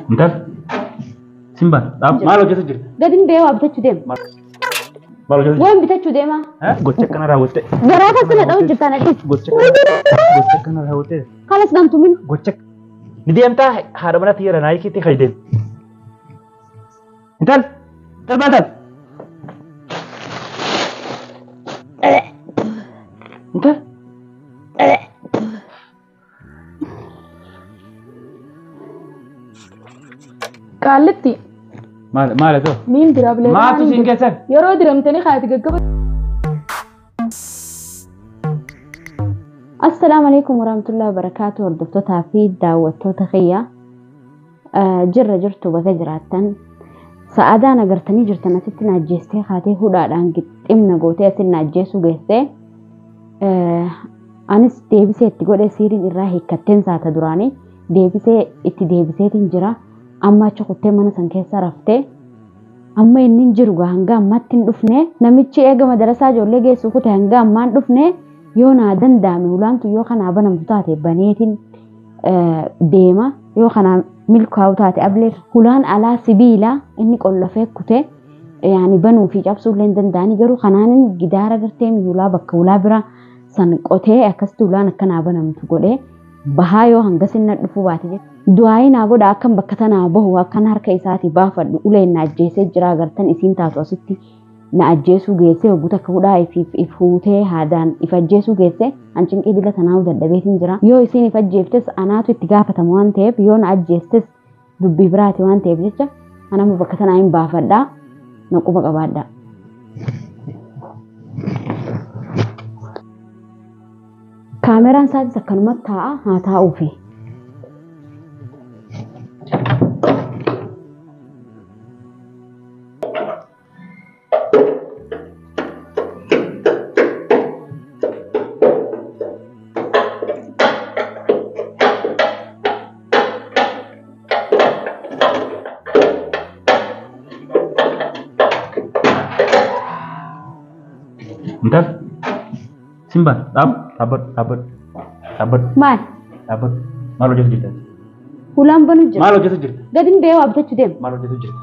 Entar. Simba. Maal hojjetu jirta? Gadin bee waa bitachuu deema. Maal hojjetu? Waan bitachuu deema. Gocha kana raawwatte. Garaa kasana dha'u jirta na dhiis. Gocha kana raawwatte. Kanas namtu min. Gocha. Ni deemtaa haadha mana tiyya naayikiitti fayyadeen. Intal. Intal. Intal. Kallitti. Maal itu? Miin dirablee. Maatu siin keessan? Yeroo diramtanii haati gaggaba. Assalamu alaikum warahmatullahi wabarakatuh. Hordoftoota fi daawwattoota kiyya. Jirra jirtu baga jiraattan. Sa'aadaan agartanii jirtan asitti na ajjeestee haatee hudhaadhaan qixximna gootee asitti na ajjeessu geessee. Anis deebisee itti godhee siiriin irraa hiikkatteen saata duraanii deebisee itti deebiseetiin jira. Amma achi kuttee mana san keessa raftee amma inni jiru hanga ammaatti hin dhufne namichi eega madarasaa ijoollee geessu kute hanga ammaan dhufne yoo naa danda'ame ulaantu yoo kanaa banamtu taate baneetiin deema yoo kanaa milkaa'u taate ablee ulaan alaa sibiila inni qollofee kute yaani banuu fi cabsuu illee hin danda'ani garuu kanaan gidaara gartee ulaa bakka ulaa bira san qotee akkasitti ulaan akkanaa banamtu godhee bahaa yoo hanga sinna dhufu baate jechuudha. Du'aayi naa godha akkan bakka tanaa bahu akkan harka isaati baafadhu uleen na ajjeesee jira agartan isiin taatu asitti na ajjeesuu geessee waggoota akka hudhaa if fuutee haadaan if ajjeesuu geessee hancinqii dila tanaa dadhabeetiin jira. Yoo isiin if ajjeeftes anaatu itti gaafatamu waan ta'eef yoo na ajjeestes dubbii biraati waan ta'eef jecha anamma bakka tanaa hin baafadhaa na quba qabaadhaa. Kaameraan isaatis akkanumatti taa'a haa taa'uufi. Entar. Simba, sabar. Maal? Sabar. Maal hojjetu jirta? Ulaan banuu jira. Maal hojjetu jirta? Gadin bee waa bitachuu deema. Maal hojjetu jirta?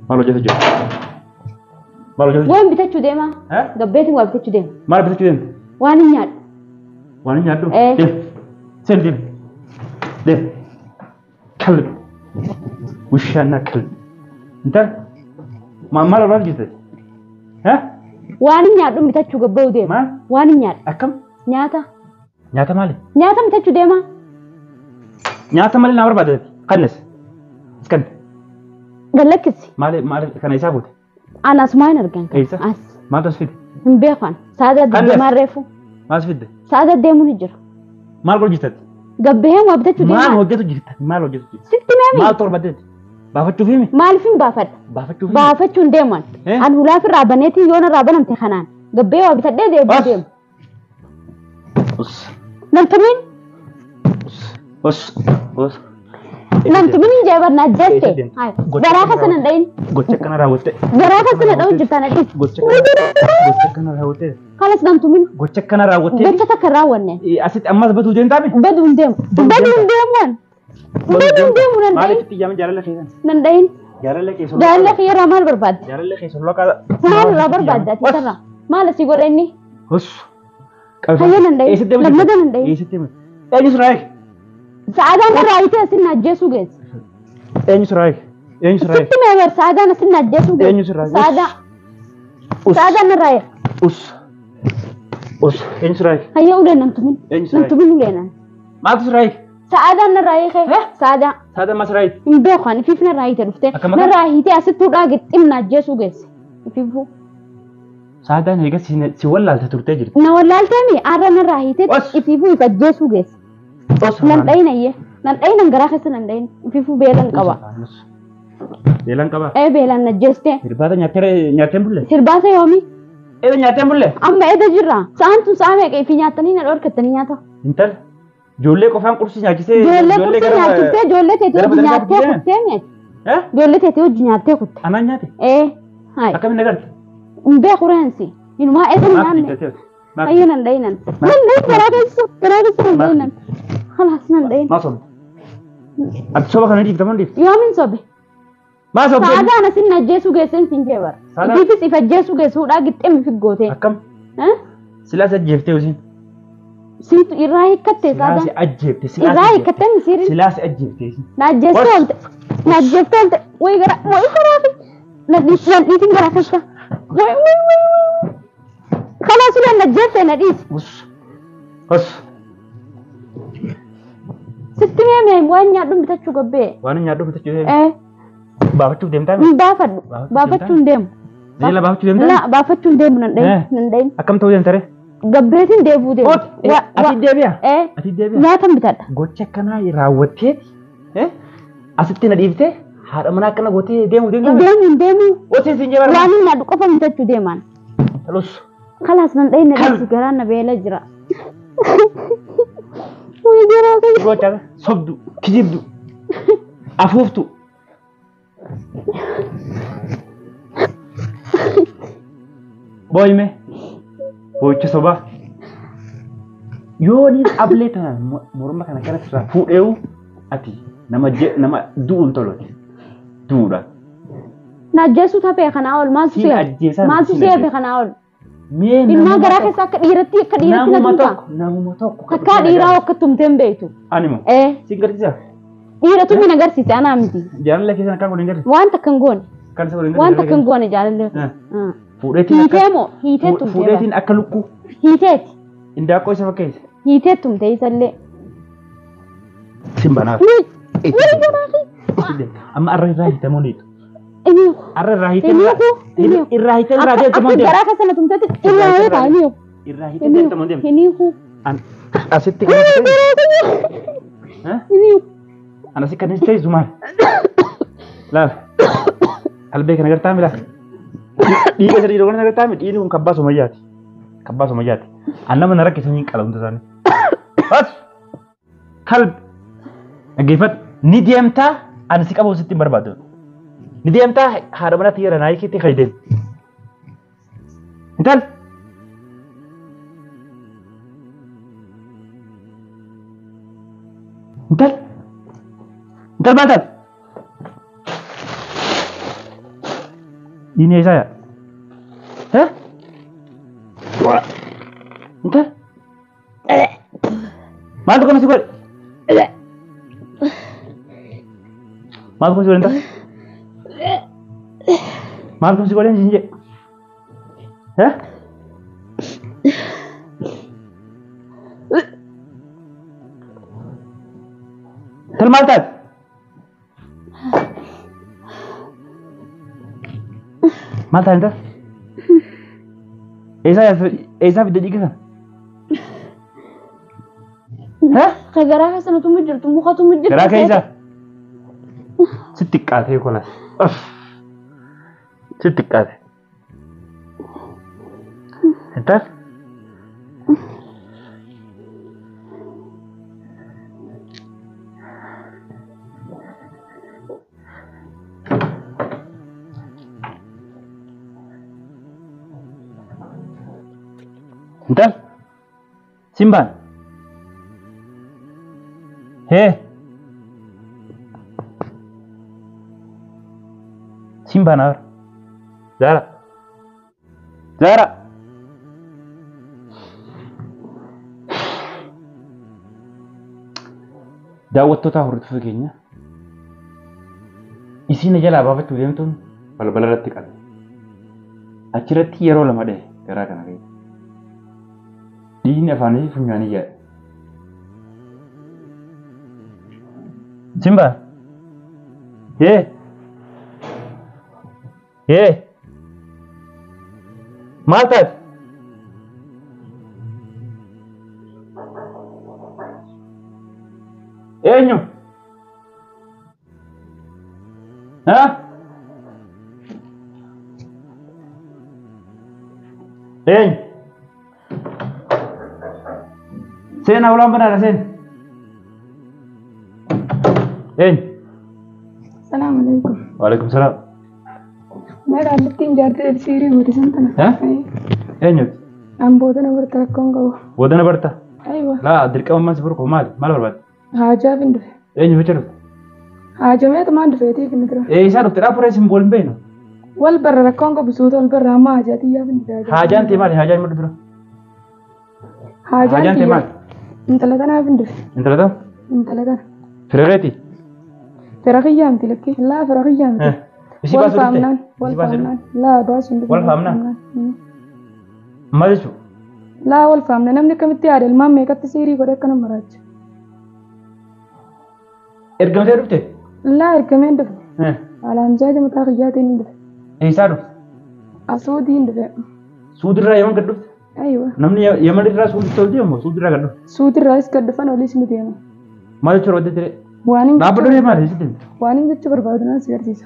Maal hojjetu jirta? Maal hojjetu jirta? Waan bitachuu deema. Gabbeetiin waa bitachuu deema. Maal bitachuu deema? Waan hin nyaadhu. Waan hin nyaadhu? Sen deem. Kalli. Wishaanaa kalli. Entar. Maal hojjetu jirta? Waan hin nyaadhu bitachuu gabba'uu deema. Maal? Waan hin nyaadhu. Akkam? Nyaata. Nyaata maali? Nyaata bitachuu deema. Nyaata maali naa barbaadate? Kannes. Iskan. Gallakkisi. Maali kana isaa fuute? Anas maan argan kan. Eessa? As. Maal tas fide? Hin beekan. Saada deemaa reefu. Maal fide? Saada deemuu ni jira. Maal hojjetat? Gabbaheen waa bitachuu deema. Maal hojjetu jirta? Maal hojjetu jirta? Sitti meemi? Maal torbateeti? Baafachuuf himi? Maaliif hin baafadha? Baafachuuf himi? Baafachuun deeman. An hulaaf irraa baneetiin yoo narraa banamte kanaan. Gabbee waa bitadhee deebi'uu deema. Namtumin? Namtumin hin jeebar na ajjeeste. Garaa kasana hin dhayin. Gocha kana raawwatte. Garaa kasana dha'u jirta na dhiis. Gocha kana raawwatte. Kanas namtumin? Gocha kana raawwatte. Gocha takka raawwanne. Asitti ammas baduu deemtaame? Baduu hin deemu. Baduu hin deemuun. Baduu hin deemu nan dhayin. Maaliif itti ijaaman jaalala keessan? Nan dhayin. Jaalala keessan. Jaalala kiyyaraa maal barbaadde? Jaalala keessan loqaa. Maal irraa barbaadde ati sarara? Maal asii godha inni? Hus. Hayya nan dhayin. Lammada nan dhayin. Eessatti deemte? Eenyu suraayik? Sa'aadaan irraa hiitee asin na ajjeesuu geesse. Eenyu suraayik? Eenyu suraayik? Sitti meebar sa'aadaan asin na ajjeesuu geesse. Eenyu suraayik? Sa'aadaan irraa yer. Eenyu suraayik? Hayya uleen namtumin. Namtumin uleenan. Maaltu suraayik? Sa'aadaan narraa hiikee. Sa'aadaan. Sa'aadaan maal suraayik? Hin beekan ifiif narraa hiite dhufte. Narraa hiitee asitti hudhaa gixximna ajjeesuu geesse. Ifiifuu. Sa'aadaan eega si wallaalte turtee jirti. Na wallaalteemi aarra narraa hiitee ifiifuu if ajjeesuu geesse. Nan dhayin ayyee. Nan dhayin garaa keessa nan dhayin. Ifiifuu beelan qaba. Beelan qaba? Beelan ajjeeste. Hirbaata nyaattee bulle? Hirbaata yoomi? Nyaattee bulle? Amma eeda jirra. Sa'aan tun sa'a meeqa ifi nyaattanii na dhorkattanii nyaata. Intal. Ijoollee qofaan qursi nyaachisee. Ijoollee qursi nyaachistee ijoollee teetii hojii nyaattee kuttee meeti. Ijoollee teetii hojii nyaattee kutte. Anaan nyaate? Hayi. Akkamiin agarte? Hin beeku reensi. Inumaa eeda nyaanne. Hayya nan dhayinan. Nan dhayin garaa keessa nan dhayinan. Khalaas nan dhayin. Maal soomte? Ati soba kana dhiifta malee? Yoomin sobe. Maa sobde? Saadaan asin ajjeesuu geessan siin jee bara. Itiifis if ajjeesuu geessuudhaa gixxeemi figgoote. Akkam? Silaas ajjeeftee usin. Siitu irraa hiikkattee saadaan. Silaas ajjeeftee. Irraa hiikkattee misiirin. Silaas ajjeeftee. Na ajjeeftee oolte. Na ajjeeftee oolte. Wayi garaafi. Na dhiitiin garaa kasta. Wayi. Kalaas ulee na ajjeeftee na dhiisi. Os. Sitti mee waan nyaadhu bitachuu gabbee. Waan nyaadhu bitachuu deemu. Baafachuuf deemtaa? Baafadhu. Baafachuun deemu. Zeela baafachuuf deemtaa? La baafachuun deemu nan dhayin. Akkam ta'uu deemta ree? Gabbeetiin deebuu deemu. Ati deebi'a? Ati deebi'a? Nyaatan bitadha. Gocha akkanaa raawwatteeti asitti na dhiiftee haadha manaa akkana gootee deemuu deemtaa? Deemu. Otiin siin jee barbaada? Waan nyaadhu qofa bitachuu deemaan. Talus. Kalaas nan dhayin na dhiisi garaan na beela jira. Wayi garaa. Gocha sobdu, kijibdu, afuuftu. Boyme, boycha soba. Yooni ablee tana morma kana sirraa fuudheewu ati nama du'uun toloti. Duudha. Na ajjeesuu taphee kanaa ol maaltu si'eefe kanaa ol. Ilmaa garaa keessa akka dhiiratti na tumta. Namuma tokko. Akka dhiiraa akka tumteen beektu. Animo. Siin garsiisa. Dhiiratu mina garsiise anaa miti. Jaalallee keessan akka godhin garsiisa. Waan takka hin goone. Kan isa godhin Waan takka hin goone jaalallee. Fuudheetiin akka lukkuu. Hiiteeti. Indaaqqoo isa fakkeesse. Hiiteet tumte isallee. Simbanaaf. Amma arra irraa hiitamoo dhiitu. Arra irraa hiitamoo irraa deemtamoo deemu. Garaa keessa na tumteetti irraa hiitaa inni yoo. Irraa hiitee deemtamoo deemu. Inni yoo. Asitti Anasi kan hin ta'e zumaan. Laal. Albee kana gartaa mi laal. Dhiiga sadii dogoon gartaa mi dhiirri kun kabbaa somayyaati. Kabbaa somayyaati. Annama na rakkisa hin qalamtu isaanii. Bas. Kalbi. Dhaggeeffadhu. Ni deemtaa ani si qabu sitti hin barbaadu. Ni deemtaa haadha manatti yeroo naa hiikitti fayyadeen. Intal. Intal. Intal bantal. Ini saya. Hah? Wah. Intal. Malu kau masih kuat? Malu kau masih kuat intal? Malu kau masih kuat ini sini? Hah? Termantat. Mata ente? Esa video juga. Hah? Kagara ka sana tumujur, tumuka tumujur. Gara kaisa. Sitik ate kolas. Sitik ate. Entar? Entar? Simban? Hei? Simban ar? Zara? Zara? Daawwattoota hordofuu keenya isiin jalaa baafachuu deemtuun balbala irratti qabe. Achirratti yeroo lama dhahe garaa kana keessa. Dhiigni afaanii funyaanii yaa'e. Simba? Hee? Hee? Maal taate? Eenyu? Haa? Eenyu? Seenaa ulaan banaadha seen. Eenyu? Assalamualaikum. Waalaikumsalam. Meraalittiin jaartee sirii hoodisan tana. Eenyu? An boodana barta rakkoon qabu. Boodana barta? Aywa. Laa dirqama ammas furqoo maali? Maal barbaadde? Haajaa fin dhufe. Eenyu ficha dhufe? Hajameetu maan dhufeetii finni tura. Isaa dhufteedhaa furee simbool hin beeknu. Wal barra rakkoon qabu suuta wal barra amma hajaatii yaa finni tura. Haajaan ta'e maali? Haajaan madda dura. Hajaan ta'e tiyya. maali? Intala tanaa finni dhufe. Intala ta'u? Intala tana. Fireereeti? Fira kiyyaa miti lakkee. Laa fira kiyyaa miti. Isi Wal baasuu dhufte? faamnaan. Wal faamnaan. Laa baasuun dhufe. Wal faamnaan? Maal jechuudha? Laa wal faamna namni akkamitti yaada ilmaan meeqatti siirii godhe akka nama maraacha. Ergamtee dhufte? Laa ergameen dhufe. Alaanjaa jamataa kiyyaatiin hin dhufe. Eessaa dhufte? Asuudii hin dhufe. Suudirraa Yaman gad dhufte? Ayiwa. Namni Yaman irraa suuditti ol deemu suudirraa gad dhufte? Suudirraas gad dhufan olis ni deema. Maal jechuudha hojjete ture? Waan hin Dhaabba duree maali sitti? waan hin jechuu barbaadu naa si agarsiisa.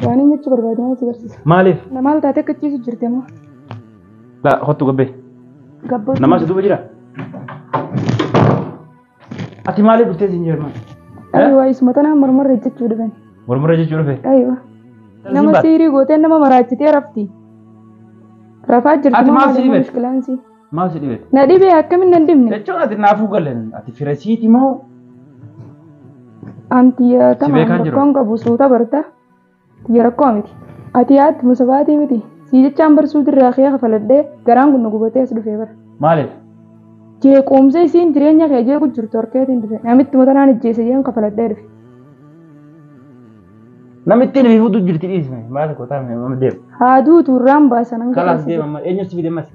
Waan hin jechuu barbaadu naa si agarsiisa. Maaliif? Namaal taatee akka ciisu jirti ammoo. Laa hottu gabbee. Gabboo. Namaa si duuba jira? Ati maaliif dhuftee siin jirma? Ayiwa isuma tanaan marmarra jechuu dhufan. Mormurra jechuu dhufe? Ayiwa. Nama siirii gootee nama maraachitee rafti. Rafaa jirti Ati moo maal si maal dhibee? mushkilaansi. Maal si dhibee? Na dhibee akkamiin nan dhibne. Jechuun ati naafuu galeen ati firasiiti moo? Anti beekaan tamaan jiru. rakkoon qabu suuta barta. Tiyya rakkoo miti. Ati yaatti musabaatii miti. Sii jechaan barsuu dirraa kee kafaladhee garaan kun nu gubatee as dhufee bara. Maaliif? Jeequmsa isiin jireenya kee jeequ jirtu harkeetiin dhufe. Namitti matanaan ijjeese jeen kafaladhee dhufe. Namitti inni fuutu jirti dhiisme maal gootaa nama deemu. Haaduu tuurraan baasan hanga Kalaas keessa. deema amma eenyutti si fidemas?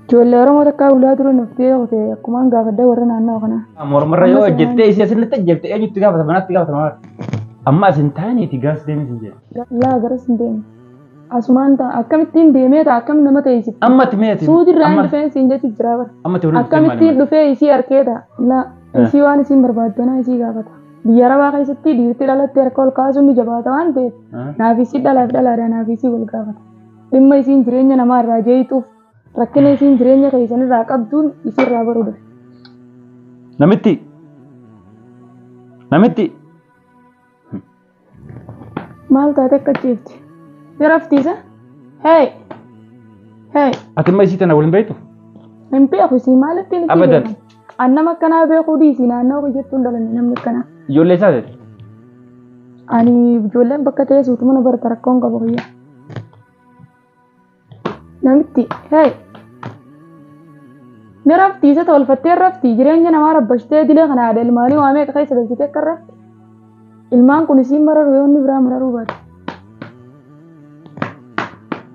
Ijoollee Oromoo takkaa ulaa dura nuftee qote akkumaan gaafadhee warra naannoo kanaa. Mormarra yoo hojjettee isii asirratti hojjette eenyutti gaafata manatti gaafatama maal? Amma asin taa'aniiti gaas deemis hin jedhe. Laa garas hin deemu. Asumaan ta'a akkamittiin deemee ta'a akkam nama teessifti. Amma ati meeti. Suudirraa hin dhufeen siin jechuun jira bara. Amma ati Akkamittiin dhufee isii harkee ta'a. Laa isii waan isiin barbaaddanaa isii gaafata. Biyya Arabaa keessatti dhiirti dhalattee harka ol kaasuun ni jabaata waan ta'eef naaf isii dhalaaf dhalaadhaa naaf isii wal gaafata. Dhimma isiin jireenya namaa irraa jeeqxuuf rakkina isiin jireenya keessan irraa qabduun isiirraa baruu dhufe. Namitti. Maal taate akka ciifti? Biraftiisa? Hee! Hee! Ati amma isii tana waliin beektu? Hin beeku isii maalitti ni Abadan. Annama akkanaa beekuu dhiisii naannoo hojjettuun dhalanne namni akkanaa. Ijoollee isaa ta'e? Ani ijoolleen bakka teessuutu mana barata rakkoon qabu kiyya. Namitti hee! Ni raftiisa tolfattee rafti jireenya namaa rabbashtee dilee kana haadha ilmaanii waamee keessa galchitee akka rafti. Ilmaan kun isiin mararu yoo inni biraa mararuu baate.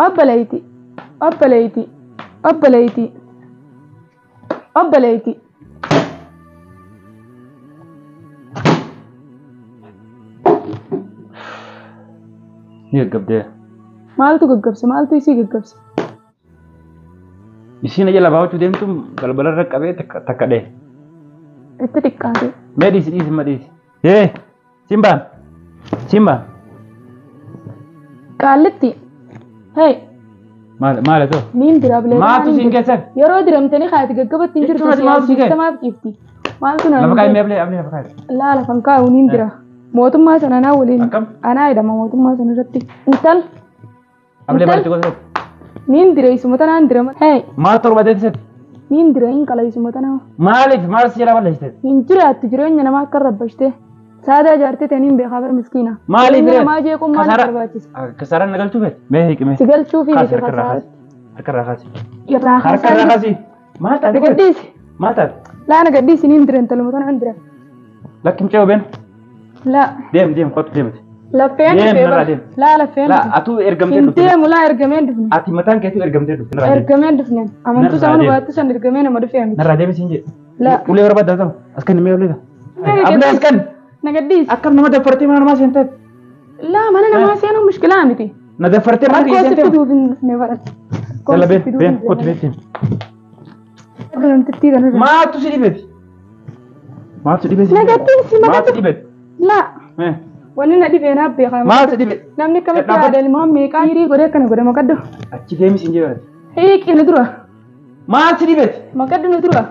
Obbaleeyti. Obbaleeyti. Obbaleeyti. Obbaleeyti. Ni gaggabdee. Maaltu gaggabse? Maaltu isii gaggabse? Isiin ija labaawachuu deemtu balbalarra qabee takka dhee. Itti xiqqaate. Mee dhiisi ma dhiisi. Simbaan. Simbaan. Qaallitti. Hee! Maal ta'u? Niin dira bilee. Maaltu siin keessan? Yeroo diramtanii haati gaggabatti hin jirtu. Jechuun ati maaltu si ga'e? Siistamaaf ciifti. Maaltu naan Lafa kaa'imee ablee lafa kaa'e. laala kan kaa'u niin dira. Mootummaa sana anaa waliin. Akkam? Anaa jedhama mootummaa sana irratti. Intal. Ablee baratti gosa. Niin dira isuma tanaan dira. Hee! Maal torba teessatti? Niin dira hin qala isuma tanaa. Maaliif maal si jala balleessite? Hin jiraattu jireenya namaa akka rabbashtee. Saadaa jaartee taniin beekaa bar miskiina. Maaliif Jireenya namaa jeequun maal barbaachisa? Kasaaraan nagalchuu feete? Mee hiikime? Si galchuu fi Kaasi miti harka irraa kasaa. kaasi. Harka irraa kaasi. Irraa Harka irraa kaasi. Maal taate? Gadhiisi. Maal taate? Laana gadhiisi niin dira intaluma tanaan dira. Lakki mucee obeen. Laa. Deem kottu deemte. Laffeen Deem, dhufee narraa bara. deem. Laa laffeen Laa dhufee. atuu ergamtee Hin dhufte. deemu laa ergameen dhufne. Ati mataan keetu ergamtee dhufte. Narraa deem. Ergameen dhufne. Amantuu Narraa sana deem. baattu san ergamee nama dhufee miti. Narraa deemi siin jedhe. Laa. Ulee barbaaddaa ta'u. Askan mee ulee Naga Ablee gadhiisi. askan. Na gadhiisi. Akkam nama daffartee mana namaa seentee. Laa mana namaa seenuu mushkilaa miti. Na daffartee mana Rakkoo si seentee. fiduuf hin dhufne bara. Yalla been kottu beektiin. Namtittii kana irra. Maaltu si dhibeeti? Maaltu dhibeeti? Na gadhiisi Maaltu dhibeeti? Laa. Wanni na dhibee naaf beekama. Maaltu dhibeeti? Namni akkamitti yaada ilmaan meeqaa hirii godhee akkana godhe maqaddo. Achi deemi siin jedhe. Hiiqi nu dura. Maaltu dhibeeti? Maqaddo nu dura.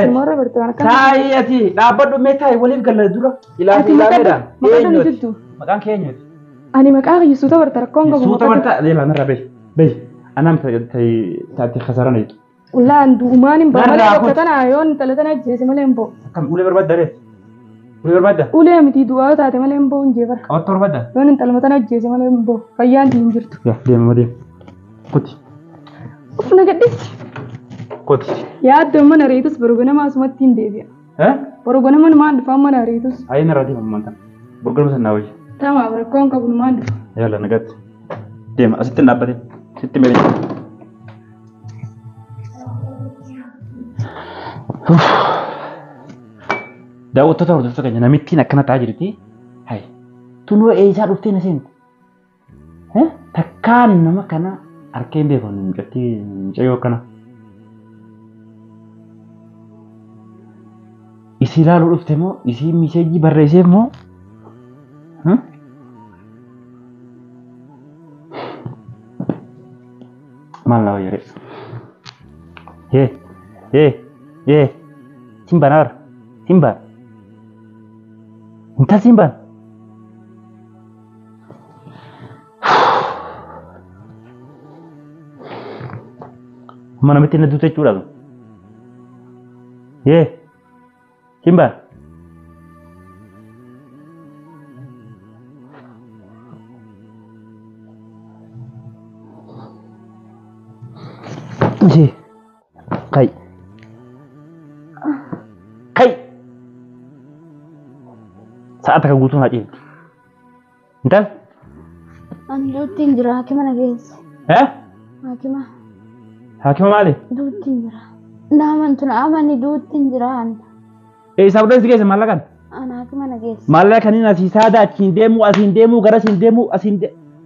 Ilmoorra bartaan akkana. Taa'ii ati dhaabbadhu mee taa'ii waliif galla dura. Ati maqaddo nu jirtu. Maqaan keenyati. Ani maqaa kiyya suuta barta rakkoon qabu. Suuta barta leela narraa beey. Beey. Anam taate khasarana jitu. Laan duumaan hin baafne Narraa bakka tanaa yoon intala tana ajjeese malee hin bo'u. Akkam ulee barbaadda reet. Ulee barbaadda? Ulee miti du'aa taate malee hin bo'uun jeefara. Qabattoo barbaadda? Yoon intala matan ajjeese malee hin bo'u. Fayyaan hin jirtu. Yaa deema deema. Kuti. Uf na gadhiisi. Kuti. Yaaddoon mana reetus boroganamaa asumatti hin deebi'a. Boroganamaa maan dhufaan mana reetus. Ayi na raati mamman tan. Boroganamaa san naa wayya. Tamaaf rakkoon qabu maan dhufa. Yalla nagatti. Deema asitti hin dhaabbate. Sitti meeqa. Daawwattoota hordoftoota keenya namittiin akkana ta'aa jirti. Hai. Tunoo eessaa dhuftee na seente. Takkaan nama kana harkee hin beekan mucayyoo akkana. Isii ilaaluu dhufte moo isii miseejii barreesseef moo? Maal na wayyare? Simbaan aara. Simbaan. Intal simbaan. Mana mesti nak tutup curang. Simbaan. Kai. Saat aku butuh nak ini. Entar? Duutiin jira hakima nageesse. Hakima. Hakima maali? Duutiin jira. Naaman tun amani duutiin jira. Isa udah sih guys malakan. Ana hakima nageesse. Malakan ini nasi sada asin demu gara asin demu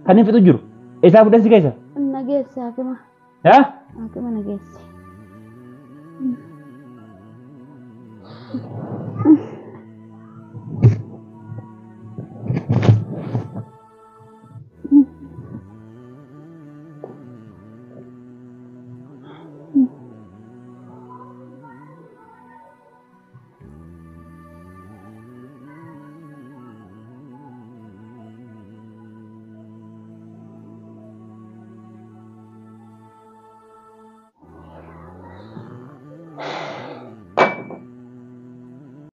kan ini juru. Isa udah sih guys. Nageesse hakima. Hakima nageesse.